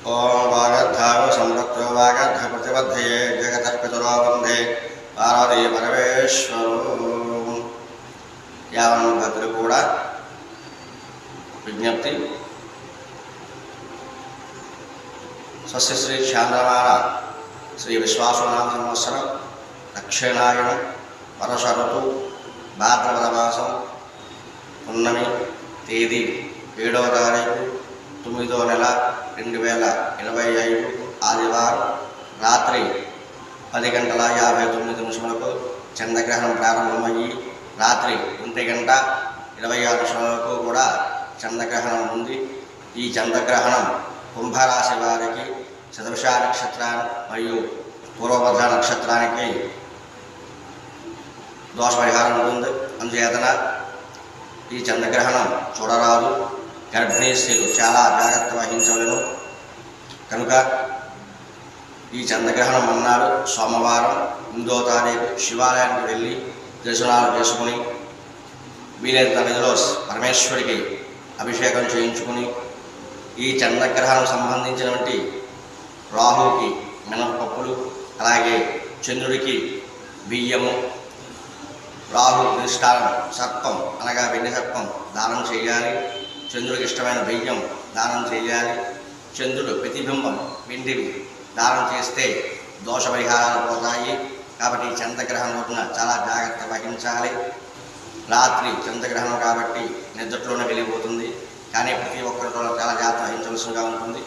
ओम वागर्धाव संरक्तो वागर्ध प्रतिबद्धये जगतः पितरो वन्दे पार्वती परमेश्वरो यावन् भद्र कूड़ा विज्ञप्ति स्वस्य श्री चांद्रमाण श्री विश्वासनाम संवत्सर दक्षिणायन वर्ष ऋतु भाद्रपद मासम पुन्नमी తేదీ 7వ తారీఖు 9వ నెల 2025 ఆదివారం రాత్రి 10:59 చంద్రగ్రహణం ప్రారంభమయ్యి రాత్రి 1:26 కూడా చంద్రగ్రహణం ఉంది. ఈ చంద్రగ్రహణం కుంభరాశి వారికి శతభిష నక్షత్రానికి మరియు పూర్వభద్ర నక్షత్రానికి దోష పరిహారం ఉంటుంది. అందుచేతన ఈ చంద్రగ్రహణం చూడరాదు. గర్భిణీ స్త్రీలు చాలా జాగ్రత్త వహించవలను. కనుక ఈ చంద్రగ్రహణం అన్నాడు సోమవారం 8వ తారీఖు శివాలయానికి వెళ్ళి దర్శనాలు చేసుకుని వీలైనంత నిధిలో పరమేశ్వరికి అభిషేకం చేయించుకుని ఈ చంద్రగ్రహణం సంబంధించినటువంటి రాహుకి మినపప్పులు, అలాగే చంద్రుడికి బియ్యము, రాహు నిష్ఠానం సర్పం అనగా వెండి సర్పం దానం చేయాలి. చంద్రుడికి ఇష్టమైన బియ్యం దానం చేయాలి. చంద్రుడు ప్రతిబింబం వెండివి దానం చేస్తే దోష పరిహారాలు పోతాయి. కాబట్టి చంద్రగ్రహణం రోజున చాలా జాగ్రత్త వహించాలి. రాత్రి చంద్రగ్రహణం కాబట్టి నిద్రలోనే వెళ్ళిపోతుంది. కానీ ప్రతి ఒక్కరితో చాలా జాగ్రత్త వహించవలసిగా ఉంటుంది.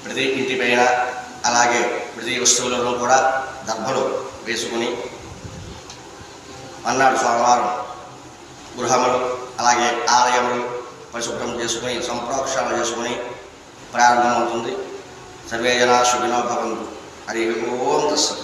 ప్రతి ఇంటిపైన అలాగే ప్రతి వస్తువులను కూడా దర్భలు వేసుకుని అన్నాడు సోమవారం గృహములు అలాగే ఆలయములు పరిశుభ్రం చేసుకుని సంప్రోక్షణ చేసుకుని ప్రారంభమవుతుంది. సర్వే జనా శుభినో భవంతు. హరి ఓం తస్సత్.